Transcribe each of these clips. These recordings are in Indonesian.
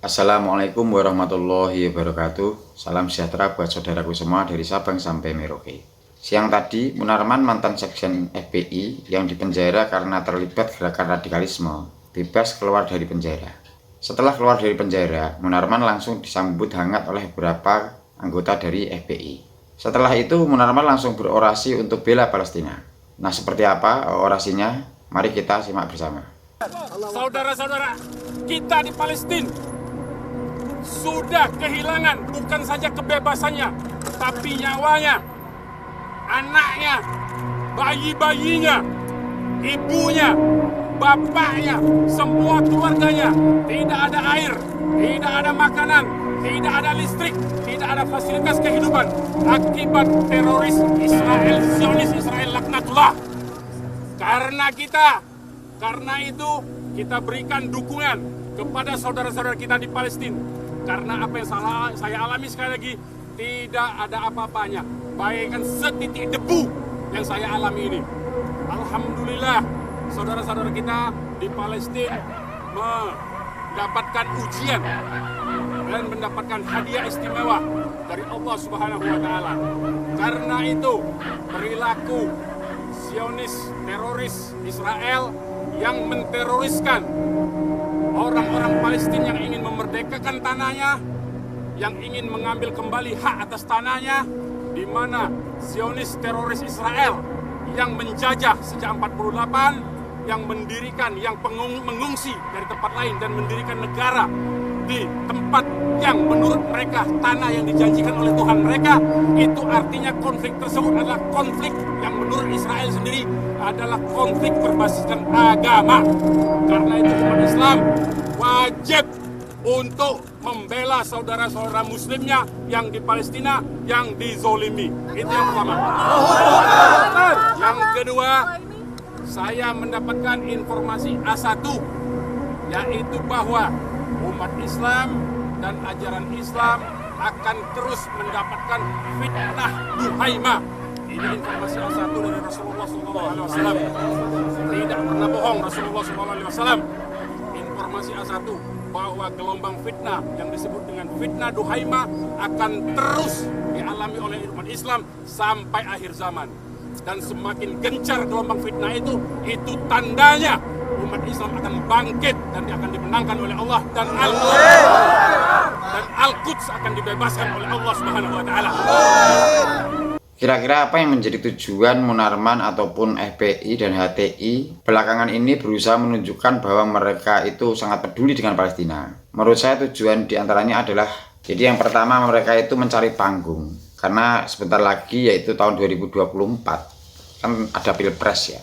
Assalamualaikum warahmatullahi wabarakatuh. Salam sejahtera buat saudaraku semua dari Sabang sampai Merauke. Siang tadi, Munarman, mantan sekjen FPI yang dipenjara karena terlibat gerakan radikalisme, bebas keluar dari penjara. Setelah keluar dari penjara, Munarman langsung disambut hangat oleh beberapa anggota dari FPI. Setelah itu, Munarman langsung berorasi untuk bela Palestina. Nah, seperti apa orasinya? Mari kita simak bersama. Saudara-saudara, kita di Palestina sudah kehilangan bukan saja kebebasannya, tapi nyawanya, anaknya, bayi-bayinya, ibunya, bapaknya, semua keluarganya. Tidak ada air, tidak ada makanan, tidak ada listrik, tidak ada fasilitas kehidupan akibat teroris Israel, Zionis Israel laknatullah. Karena itu kita berikan dukungan kepada saudara-saudara kita di Palestina. Karena apa yang saya alami sekali lagi, tidak ada apa-apanya, bagaikan setitik debu yang saya alami ini. Alhamdulillah, saudara-saudara kita di Palestina mendapatkan ujian dan mendapatkan hadiah istimewa dari Allah Subhanahu wa Ta'ala. Karena itu, perilaku Zionis teroris Israel yang menteroriskan orang-orang Palestina yang ingin memerdekakan tanahnya, yang ingin mengambil kembali hak atas tanahnya, di mana Zionis teroris Israel yang menjajah sejak 48, yang mendirikan, yang mengungsi dari tempat lain dan mendirikan negara di tempat yang menurut mereka tanah yang dijanjikan oleh Tuhan mereka, itu artinya konflik tersebut adalah konflik yang menurut Israel sendiri adalah konflik berbasiskan agama. Karena itu umat Islam wajib untuk membela saudara-saudara muslimnya yang di Palestina yang dizolimi. Itu yang pertama. Yang kedua, saya mendapatkan informasi A1, yaitu bahwa umat Islam dan ajaran Islam akan terus mendapatkan fitnah duhaimah. Ini informasi A1 dari Rasulullah SAW. Tidak pernah bohong Rasulullah SAW. Informasi A1 bahwa gelombang fitnah yang disebut dengan fitnah duhaimah akan terus dialami oleh umat Islam sampai akhir zaman. Dan semakin gencar gelombang fitnah itu tandanya umat Islam akan bangkit dan akan dimenangkan oleh Allah, dan Al-Quds akan dibebaskan oleh Allah Subhanahu wa Ta'ala. Kira-kira apa yang menjadi tujuan Munarman ataupun FPI dan HTI belakangan ini berusaha menunjukkan bahwa mereka itu sangat peduli dengan Palestina? Menurut saya tujuan diantaranya adalah, jadi yang pertama, mereka itu mencari panggung. Karena sebentar lagi, yaitu tahun 2024, kan ada Pilpres ya.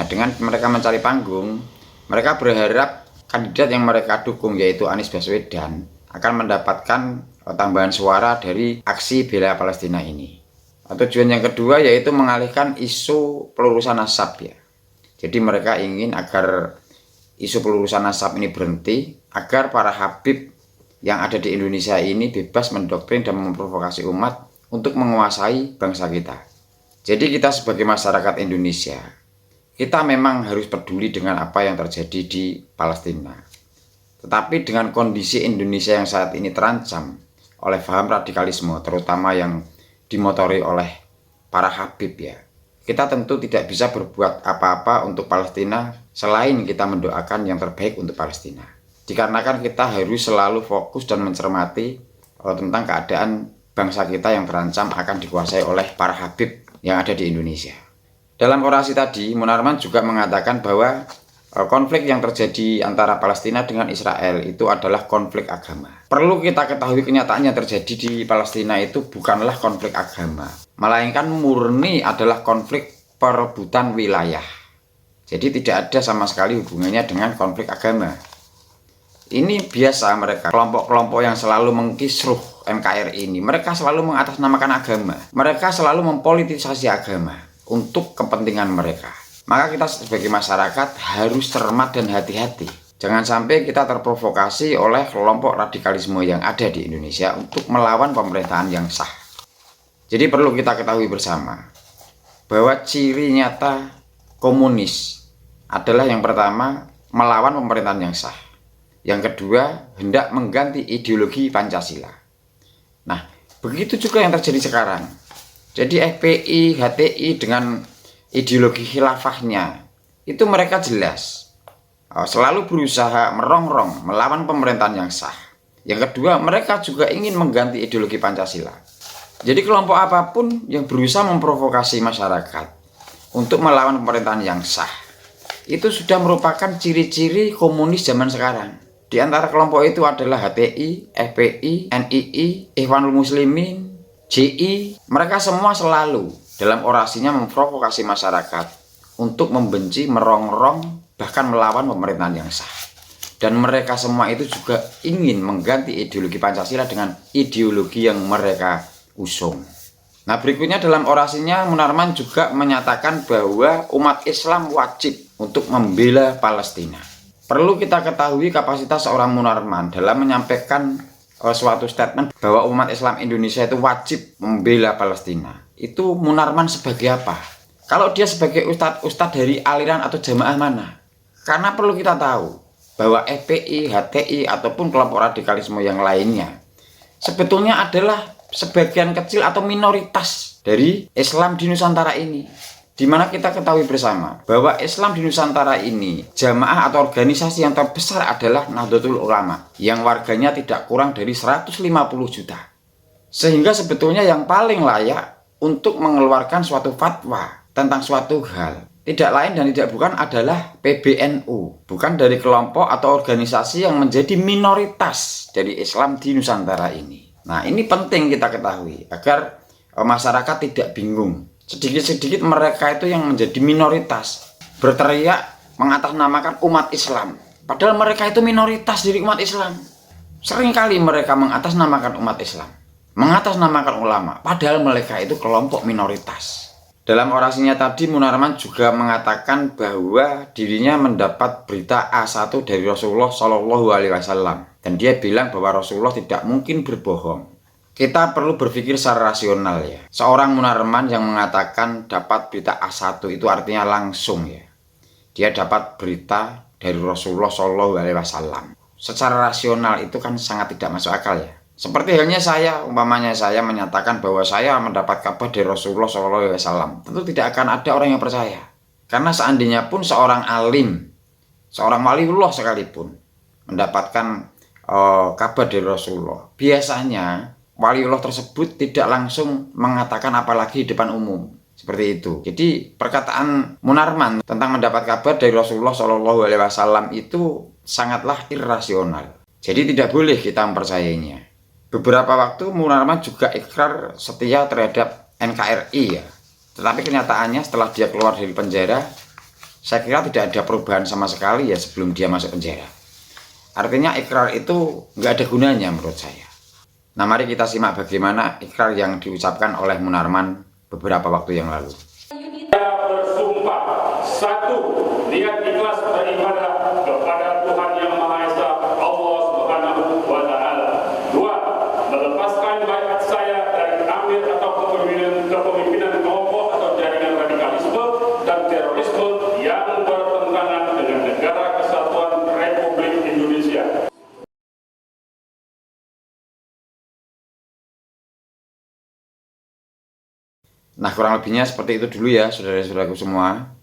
Nah, dengan mereka mencari panggung, mereka berharap kandidat yang mereka dukung, yaitu Anies Baswedan, akan mendapatkan tambahan suara dari aksi bela Palestina ini. Tujuan yang kedua yaitu mengalihkan isu pelurusan nasab ya. Jadi mereka ingin agar isu pelurusan nasab ini berhenti, agar para habib yang ada di Indonesia ini bebas mendoktrin dan memprovokasi umat untuk menguasai bangsa kita. Jadi kita sebagai masyarakat Indonesia, kita memang harus peduli dengan apa yang terjadi di Palestina. Tetapi dengan kondisi Indonesia yang saat ini terancam oleh paham radikalisme, terutama yang dimotori oleh para habib ya, kita tentu tidak bisa berbuat apa-apa untuk Palestina selain kita mendoakan yang terbaik untuk Palestina. Dikarenakan kita harus selalu fokus dan mencermati tentang keadaan bangsa kita yang terancam akan dikuasai oleh para habib yang ada di Indonesia. Dalam orasi tadi, Munarman juga mengatakan bahwa konflik yang terjadi antara Palestina dengan Israel itu adalah konflik agama. Perlu kita ketahui, kenyataan yang terjadi di Palestina itu bukanlah konflik agama, melainkan murni adalah konflik perebutan wilayah. Jadi tidak ada sama sekali hubungannya dengan konflik agama. Ini biasa mereka, kelompok-kelompok yang selalu mengkisruh NKRI ini, mereka selalu mengatasnamakan agama. Mereka selalu mempolitisasi agama untuk kepentingan mereka. Maka kita sebagai masyarakat harus cermat dan hati-hati. Jangan sampai kita terprovokasi oleh kelompok radikalisme yang ada di Indonesia untuk melawan pemerintahan yang sah. Jadi perlu kita ketahui bersama bahwa ciri nyata komunis adalah yang pertama, melawan pemerintahan yang sah. Yang kedua, hendak mengganti ideologi Pancasila. Nah, begitu juga yang terjadi sekarang. Jadi FPI, HTI dengan ideologi khilafahnya, itu mereka jelas selalu berusaha merongrong melawan pemerintahan yang sah. Yang kedua, mereka juga ingin mengganti ideologi Pancasila. Jadi kelompok apapun yang berusaha memprovokasi masyarakat untuk melawan pemerintahan yang sah, itu sudah merupakan ciri-ciri komunis zaman sekarang. Di antara kelompok itu adalah HTI, FPI, NII, Ikhwanul Muslimin, JI. Mereka semua selalu dalam orasinya memprovokasi masyarakat untuk membenci, merongrong, bahkan melawan pemerintahan yang sah. Dan mereka semua itu juga ingin mengganti ideologi Pancasila dengan ideologi yang mereka usung. Nah, berikutnya dalam orasinya Munarman juga menyatakan bahwa umat Islam wajib untuk membela Palestina. Perlu kita ketahui kapasitas seorang Munarman dalam menyampaikan suatu statement bahwa umat Islam Indonesia itu wajib membela Palestina. Itu Munarman sebagai apa? Kalau dia sebagai ustadz dari aliran atau jamaah mana? Karena perlu kita tahu bahwa FPI, HTI ataupun kelompok radikalisme yang lainnya sebetulnya adalah sebagian kecil atau minoritas dari Islam di Nusantara ini. Dimana kita ketahui bersama bahwa Islam di Nusantara ini, jamaah atau organisasi yang terbesar adalah Nahdlatul Ulama, yang warganya tidak kurang dari 150 juta. Sehingga sebetulnya yang paling layak untuk mengeluarkan suatu fatwa tentang suatu hal tidak lain dan tidak bukan adalah PBNU, bukan dari kelompok atau organisasi yang menjadi minoritas dari Islam di Nusantara ini. Nah, ini penting kita ketahui agar masyarakat tidak bingung. Sedikit-sedikit mereka itu yang menjadi minoritas berteriak mengatasnamakan umat Islam, padahal mereka itu minoritas dari umat Islam. Seringkali mereka mengatasnamakan umat Islam, mengatasnamakan ulama, padahal mereka itu kelompok minoritas. Dalam orasinya tadi Munarman juga mengatakan bahwa dirinya mendapat berita A1 dari Rasulullah Shallallahu Alaihi Wasallam, dan dia bilang bahwa Rasulullah tidak mungkin berbohong. Kita perlu berpikir secara rasional ya. Seorang Munarman yang mengatakan dapat berita A1 itu artinya langsung ya. Dia dapat berita dari Rasulullah Shallallahu Alaihi Wasallam. Secara rasional itu kan sangat tidak masuk akal ya. Seperti halnya saya, umpamanya saya menyatakan bahwa saya mendapat kabar dari Rasulullah Shallallahu Alaihi Wasallam, tentu tidak akan ada orang yang percaya. Karena seandainya pun seorang alim, seorang waliullah sekalipun mendapatkan kabar dari Rasulullah, biasanya waliullah tersebut tidak langsung mengatakan apalagi di depan umum seperti itu. Jadi perkataan Munarman tentang mendapat kabar dari Rasulullah Shallallahu Alaihi Wasallam itu sangatlah irasional. Jadi tidak boleh kita mempercayainya. Beberapa waktu Munarman juga ikrar setia terhadap NKRI ya. Tetapi kenyataannya setelah dia keluar dari penjara, saya kira tidak ada perubahan sama sekali ya sebelum dia masuk penjara. Artinya ikrar itu nggak ada gunanya menurut saya. Nah, mari kita simak bagaimana ikrar yang diucapkan oleh Munarman beberapa waktu yang lalu. Saya bersumpah, satu, niat ikhlas beribadah kepada Tuhan Yang Maha Esa, Allah Subhanahu wa Ta'ala. Dua, melepaskan baiat saya dari amir atau kepemimpinan kelompok atau jaringan radikalisme dan terorisme yang bertentangan dengan Negara Kesatuan Republik Indonesia. Nah, kurang lebihnya seperti itu dulu ya saudara-saudaraku semua.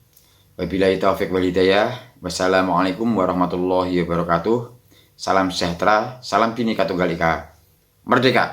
Wabillahi taufiq wal hidayah. Wassalamualaikum warahmatullahi wabarakatuh. Salam sejahtera, salam Bhinneka Tunggal Ika. Merdeka!